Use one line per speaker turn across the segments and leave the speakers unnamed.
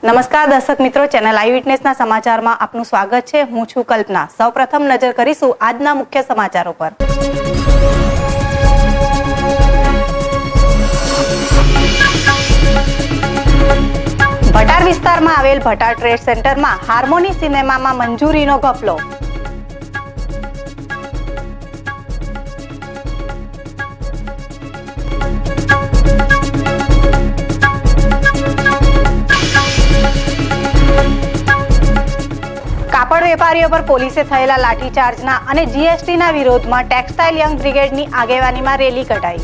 નમસ્કાર દર્શક મિત્રો, ચેનલ આઈ વિટનેસના સમાચારમાં આપનું સ્વાગત છે। હું છું કલ્પના। સૌપ્રથમ નજર કરીશું આજના મુખ્ય સમાચારો પર। ભટાર વિસ્તારમાં આવેલ ભટાર ટ્રેડ સેન્ટરમાં હાર્મોની સિનેમામાં મંજૂરીનો ઘપલો। કાપડ વેપારીઓ પર પોલીસે થયેલા લાઠીચાર્જના અને જીએસટીના વિરોધમાં ટેક્સટાઇલ યંગ બ્રિગેડની આગેવાનીમાં રેલી કઢાઈ।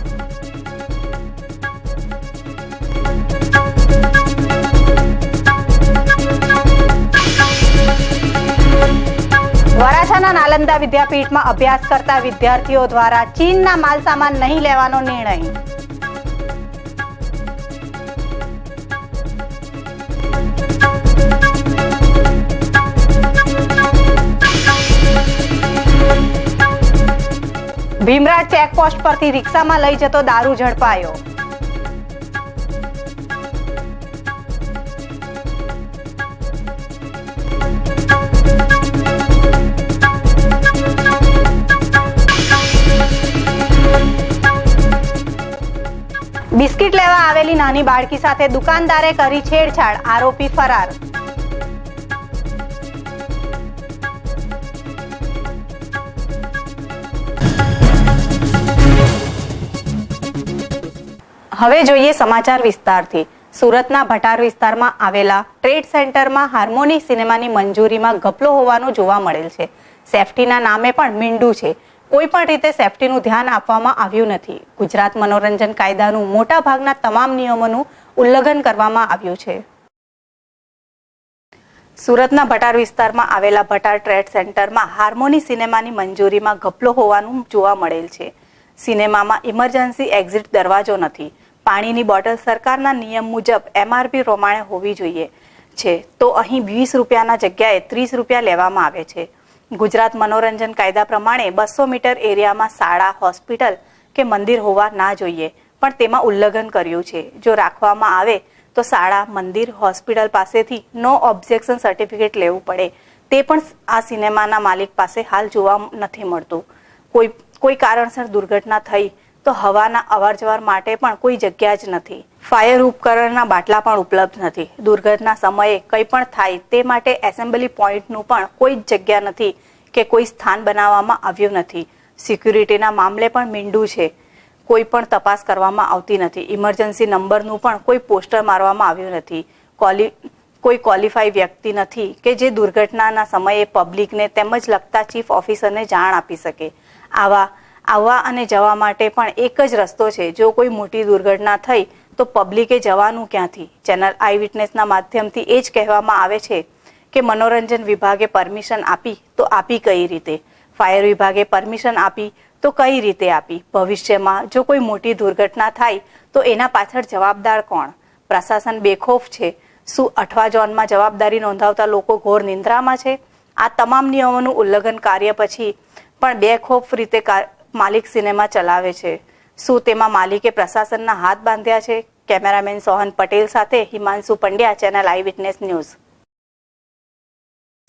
વરાછાના નાલંદા વિદ્યાપીઠમાં અભ્યાસ કરતા વિદ્યાર્થીઓ દ્વારા ચીનના માલસામાન નહીં લેવાનો નિર્ણય। ભીમરાજ ચેકપોસ્ટ પરથી રિક્ષામાં લઈ જતો દારૂ ઝડપાયો। બિસ્કિટ લેવા આવેલી નાની બાળકી સાથે દુકાનદારે કરી છેડછાડ, આરોપી ફરાર। હવે જોઈએ સમાચાર વિસ્તારથી। સુરતના ભટાર વિસ્તારમાં આવેલા ટ્રેડ સેન્ટરમાં હાર્મોની સિનેમાની મંજૂરીમાં ઘપલો હોવાનું જોવા મળેલ છે। સેફટીના નામે પણ મીંડું છે। કોઈ પણ રીતે સેફટીનું ધ્યાન આપવામાં આવ્યું નથી। ગુજરાત મનોરંજન કાયદાનું મોટા ભાગના તમામ નિયમોનું ઉલ્લંઘન કરવામાં આવ્યું છે। સુરતના ભટાર વિસ્તારમાં આવેલા ભટાર ટ્રેડ સેન્ટરમાં હાર્મોની સિનેમાની મંજૂરીમાં ઘપલો હોવાનું જોવા મળેલ છે। સિનેમામાં ઇમરજન્સી એક્ઝિટ દરવાજો નથી। પાણીની બોટલ સરકારના નિયમ મુજબ MRP પ્રમાણે હોવી જોઈએ છે, તો અહીં 20 રૂપિયાના જગ્યાએ 30 રૂપિયા લેવામાં આવે છે। ગુજરાત મનોરંજન કાયદા પ્રમાણે 200 મીટર એરિયામાં શાળા, હોસ્પિટલ કે મંદિર હોવા ના જોઈએ, પણ તેમાં ઉલ્લંઘન કર્યું છે। જો રાખવામાં આવે તો શાળા, મંદિર, હોસ્પિટલ પાસેથી નો ઓબ્જેક્શન સર્ટિફિકેટ લેવું પડે। તે પણ આ સિનેમાના માલિક પાસે હાલ જોવા નથી મળતું। કોઈ કારણસર દુર્ઘટના થઈ તો હવાના અવરજવર માટે પણ કોઈ જગ્યા જ નથી। ફાયર ઉપકરણના બાટલા પણ ઉપલબ્ધ નથી। દુર્ઘટના સમયે કંઈ પણ થાય તે માટે એસેમ્બલી પોઈન્ટનું પણ કોઈ જગ્યા નથી કે કોઈ સ્થાન બનાવવામાં આવ્યું નથી। સિક્યુરિટીના મામલે પણ મીંડું છે। કોઈ પણ તપાસ કરવામાં આવતી નથી। ઇમરજન્સી નંબરનું પણ કોઈ પોસ્ટર મારવામાં આવ્યું નથી। કોઈ ક્વોલિફાઈ વ્યક્તિ નથી કે જે દુર્ઘટનાના સમયે પબ્લિકને તેમજ લગતા ચીફ ઓફિસરને જાણ આપી શકે। આવવા અને જવા માટે પણ એક જ રસ્તો છે। જો કોઈ મોટી દુર્ઘટના થઈ તો પબ્લિકે જવાનું ક્યાંથી? ચેનલ આઈ વિટનેસના માધ્યમથી એ જ કહેવામાં આવે છે કે મનોરંજન વિભાગે પરમિશન આપી તો આપી કઈ રીતે? ફાયર વિભાગે પરમિશન આપી તો કઈ રીતે આપી? ભવિષ્યમાં જો કોઈ મોટી દુર્ઘટના થાય તો એના પાછળ જવાબદાર કોણ? પ્રશાસન બેખોફ છે। શું 8મા ઝોનમાં જવાબદારી નોંધાવતા લોકો ઘોર નિંદ્રામાં છે? આ તમામ નિયમોનું ઉલ્લંઘન કાર્ય પછી પણ બેખોફ રીતે માલિક સિનેમા ચલાવે છે। શું તેમાં માલિકે પ્રશાસનના હાથ બાંધ્યા છે? કેમેરામેન સોહન પટેલ સાથે હિમાંશુ પંડ્યા, ચેનલ આઈ વિટનેસ ન્યૂઝ।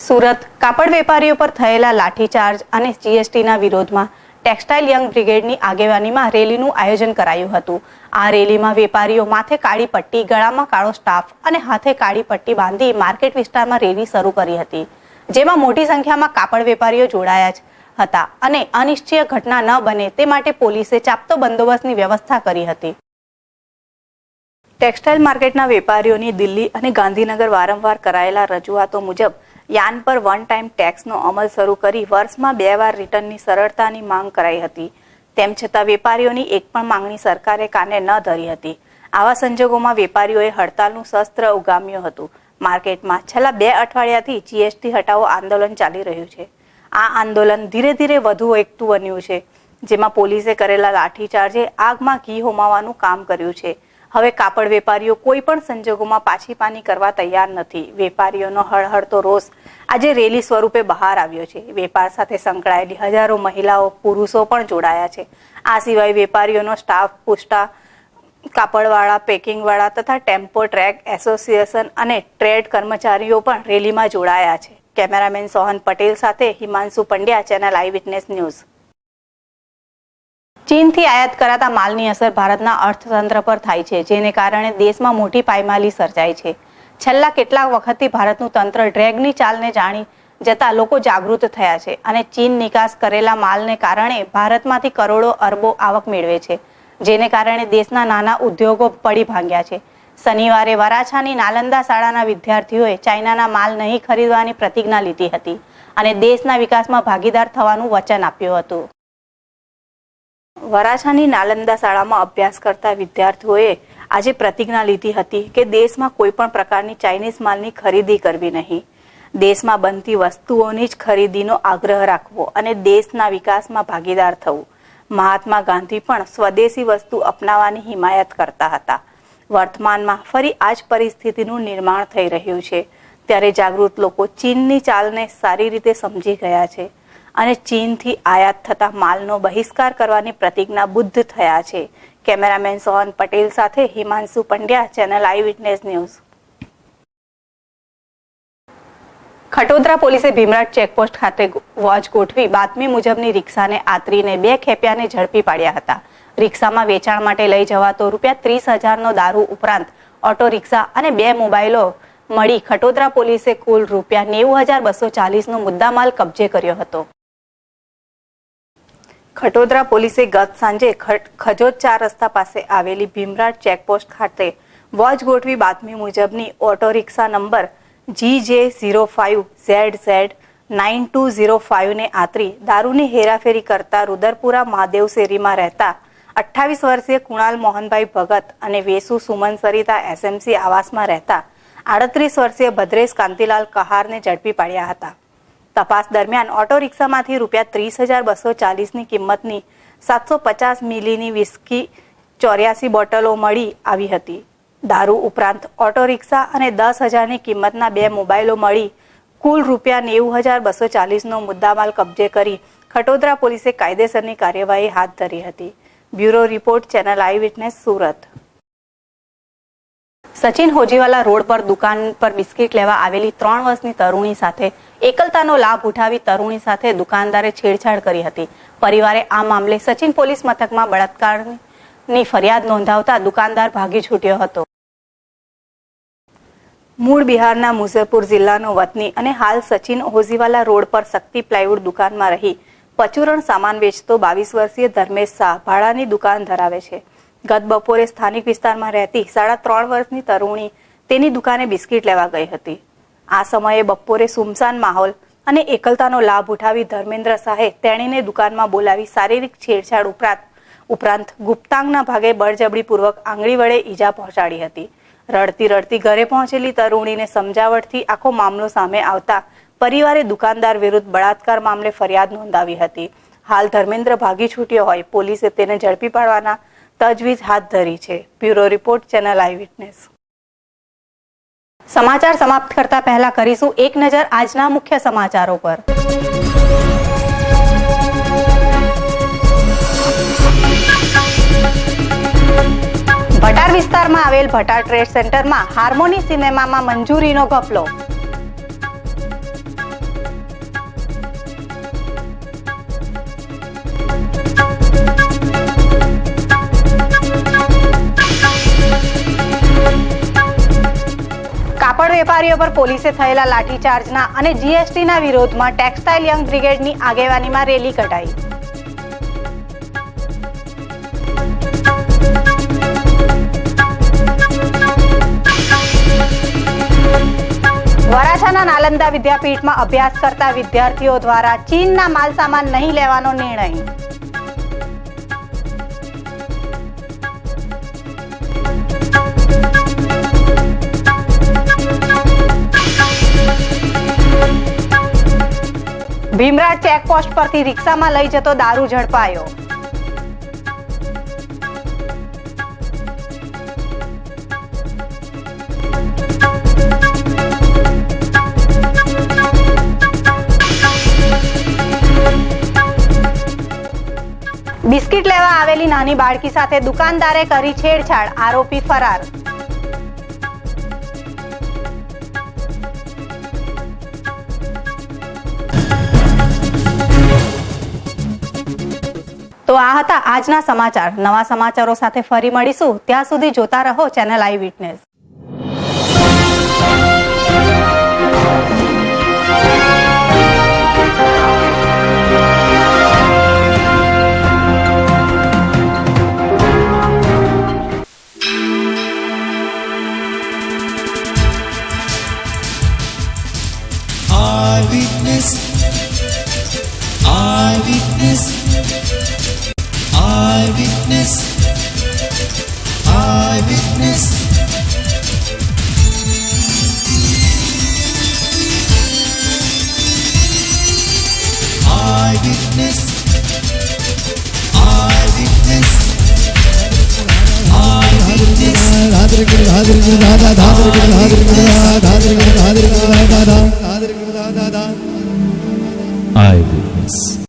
સુરત કાપડ વેપારીઓ પર થયેલા લાઠીચાર્જ અને જીએસટીના વિરોધમાં ટેક્સટાઇલ યંગ બ્રિગેડની આગેવાનીમાં રેલીનું આયોજન કરાયું હતું। આ રેલીમાં વેપારીઓ માથે કાળી પટ્ટી, ગળામાં કાળો સ્ટાફ અને હાથે કાળી પટ્ટી બાંધી માર્કેટ વિસ્તારમાં રેલી શરૂ કરી હતી, જેમાં મોટી સંખ્યામાં કાપડ વેપારીઓ જોડાયા હતા અને અનિશ્ચિત ઘટના ન બને તે માટે પોલીસે ચાપતો બંદોબસ્તની વ્યવસ્થા કરી હતી। ટેક્સટાઇલ માર્કેટના વેપારીઓની દિલ્હી અને ગાંધીનગર વારંવાર કરાયેલા રજૂઆતો મુજબ યાન પર વન ટાઈમ ટેક્સનો અમલ શરૂ કરી વર્ષમાં 2 વાર રિટર્નની સરળતાની માંગ કરાઈ હતી। તેમ છતાં વેપારીઓની એક પણ માંગણી સરકારે કાને ન ધરી હતી। આવા સંજોગોમાં વેપારીઓએ હડતાલનું શસ્ત્ર ઉગામ્યું હતું। માર્કેટમાં છેલ્લા 2 અઠવાડિયાથી જીએસટી હટાવો આંદોલન ચાલી રહ્યું છે। આ આંદોલન ધીરે ધીરે વધુ એકઠું બન્યું છે, જેમાં પોલીસે કરેલા લાઠીચાર્જે આગમાં ઘી હોમાવાનું કામ કર્યું છે। હવે કાપડ વેપારીઓ કોઈ પણ સંજોગોમાં પાછી પાની કરવા તૈયાર નથી। વેપારીઓનો હળહળતો રોષ આજે રેલી સ્વરૂપે બહાર આવ્યો છે। વેપાર સાથે સંકળાયેલી હજારો મહિલાઓ, પુરુષો પણ જોડાયા છે। આ સિવાય વેપારીઓનો સ્ટાફ કાપડવાળા, પેકિંગવાળા તથા ટેમ્પો ટ્રેક એસોસિએશન અને ટ્રેડ કર્મચારીઓ પણ રેલીમાં જોડાયા છે. કેમેરામેન સોહન પટેલ સાથે હિમાંશુ પંડ્યા, ચેનલ આઈ વિટનેસ ન્યૂઝ. ચીનથી આયાત કરાતા માલની અસર ભારતના અર્થતંત્ર પર થાય છે, જેને કારણે દેશમાં મોટી પાયમાલી સર્જાઈ છે. છેલ્લા કેટલાક વખતથી ભારતનું તંત્ર ડ્રેગની ચાલને જાણી જતા લોકો જાગૃત થયા છે અને ચીન નિકાસ કરેલા માલને કારણે ભારતમાંથી કરોડો અરબો આવક મેળવે છે, જેને કારણે દેશના નાના ઉદ્યોગો પડી ભાંગ્યા છે. શનિવારે વરાછાની નાલંદા શાળાના વિદ્યાર્થીઓએ ચાઇનાના માલ નહીં ખરીદવાની પ્રતિજ્ઞા લીધી હતી અને દેશના વિકાસમાં ભાગીદાર થવાનું વચન આપ્યું હતું. વરાછાની નાલંદા શાળામાં અભ્યાસ કરતા વિદ્યાર્થીઓએ આજે પ્રતિજ્ઞા લીધી હતી કે દેશમાં કોઈ પણ પ્રકારની ચાઇનીઝ માલની ખરીદી કરવી નહીં, દેશમાં બનતી વસ્તુઓની જ ખરીદીનો આગ્રહ રાખવો અને દેશના વિકાસમાં ભાગીદાર થવું. મહાત્મા ગાંધી પણ સ્વદેશી વસ્તુ અપનાવવાની હિમાયત કરતા હતા. વર્તમાનમાં ફરી આ જ પરિસ્થિતિનું નિર્માણ થઈ રહ્યું છે, ત્યારે જાગૃત લોકો ચીનની ચાલને સારી રીતે સમજી ગયા છે અને ચીનથી આયાત થતા માલનો બહિષ્કાર કરવાની પ્રતિજ્ઞાબદ્ધ થયા છે. કેમેરામેન સોહન પટેલ સાથે હિમાંશુ પંડ્યા, ચેનલ આઈ વિટનેસ ન્યૂઝ. ખટોદરા પોલીસે ભીમરાજ ચેકપોસ્ટ ખાતે વોચ ગોઠવી બાતમી મુજબની રિક્ષાને આતરીને 2 ખેપિયાને ઝડપી પાડ્યા હતા. રિક્ષામાં વેચાણ માટે લઈ જવાતો ₹30,000નો દારૂ ઉપરાંત ઓટો રિક્ષા અને 2 મોબાઈલો મળી ખટોદરા પોલીસે કુલ ₹90,240નો મુદ્દામાલ કબજે કર્યો હતો. ખટોદરા પોલીસે ગત સાંજે ખજોદ 4 રસ્તા પાસે આવેલી ભીમરાજ ચેકપોસ્ટ ખાતે વોચ ગોઠવી બાતમી મુજબની ઓટો રિક્ષા નંબર GJ05ZZ9205 ને આતરી દારૂની હેરાફેરી કરતા રુદરપુરા મહાદેવ શેરીમાં રહેતા 28 વર્ષીય કુણાલ મોહનભાઈ ભગત અને વેસુ સુમન સરિતા SMC આવાસમાં રહેતા 38 વર્ષીય ભદ્રેશ કાંતિલાલ કહારને ઝડપી પાડ્યા હતા. તપાસ દરમિયાન ઓટો રિક્ષામાંથી ₹30,240ની કિંમતની 750 મિલીની વિસ્કી 84 બોટલો મળી આવી હતી. દારૂ ઉપરાંત ઓટો રિક્ષા અને 10,000ની કિંમતના 2 મોબાઈલો મળી કુલ ₹90,240નો મુદ્દામાલ કબજે કરી ખટોદરા પોલીસે કાયદેસરની કાર્યવાહી હાથ ધરી હતી. બ્યુરો રિપોર્ટ, ચેનલ આઈ વિટનેસ, સુરત. સચિન હોજીવાલા રોડ પર દુકાન પર બિસ્કિટ લેવા આવેલી 3 વર્ષની તરુણી સાથે એકલતાનો લાભ ઉઠાવી તરુણી સાથે દુકાનદારે છેડછાડ કરી હતી. પરિવારે આ મામલે સચિન પોલીસ મથકમાં બળાત્કારની ફરિયાદ નોંધાવતા દુકાનદાર ભાગી છૂટ્યો હતો. મૂળ બિહારના મુઝફ્ફરપુર જિલ્લાનો વતની અને હાલ સચિન હોજીવાલા રોડ પર શક્તિ પ્લાયવુડ દુકાનમાં રહી પચુરણ સામાન વેચતો 22 વર્ષીય ધર્મેશ શાહ ભાડાની દુકાન ધરાવે છે. ગત બપોરે સ્થાનિક વિસ્તારમાં રહેતી 3.5 વર્ષની તરુણી તેની દુકાને બિસ્કિટ લેવા ગઈ હતી. આ સમયે બપોરે સુમસાન માહોલ અને એકલતાનો લાભ ઉઠાવી ધર્મેન્દ્ર શાહે તેણીને દુકાનમાં બોલાવી શારીરિક છેડછાડ ઉપરાંત ગુપ્તાંગના ભાગે બળજબરીપૂર્વક આંગળી વડે ઈજા પહોંચાડી હતી. રડતી રડતી ઘરે પહોંચેલી તરુણીને સમજાવટથી આખો મામલો સામે આવતા પરિવારે દુકાનદાર વિરુદ્ધ બળાત્કાર મામલે ફરિયાદ નોંધાવી હતી. હાલ ધર્મેન્દ્ર ભાગી છૂટ્યો હોય પોલીસે તેને ઝડપી પાડવાના તજવીજ હાથ ધરી છે. બ્યુરો રિપોર્ટ, ચેનલ આઈ વિટનેસ. સમાચાર સમાપ્ત કરતા પહેલા કરીશું એક નજર આજના મુખ્ય સમાચારો પર. ભટાર વિસ્તારમાં આવેલ ભટાર ટ્રેડ સેન્ટરમાં હાર્મોની સિનેમામાં મંજૂરીનો ઘપલો. કાપડ વેપારીઓ પર પોલીસે થયેલા લાઠીચાર્જના અને GSTના વિરોધમાં ટેક્સટાઇલ યંગ બ્રિગેડની આગેવાનીમાં રેલી કઢાઈ. વરાછાના નાલંદા વિદ્યાપીઠમાં અભ્યાસ કરતા વિદ્યાર્થીઓ દ્વારા ચીનના માલ સામાન નહીં લેવાનો નિર્ણય. ભીમરાજ ચેકપોસ્ટ પરથી રિક્ષામાં લઈ જતો દારૂ ઝડપાયો. બિસ્કિટ લેવા આવેલી નાની બાળકી સાથે દુકાનદારે કરી છેડછાડ, આરોપી ફરાર. તો આ હતા આજના સમાચાર. નવા સમાચારો સાથે ફરી મળીશું. ત્યાં સુધી જોતા રહો ચેનલ આઈ witness.
Eyewitness, eyewitness, eyewitness, eyewitness. Eyewitness, eyewitness, eyewitness. Eyewitness.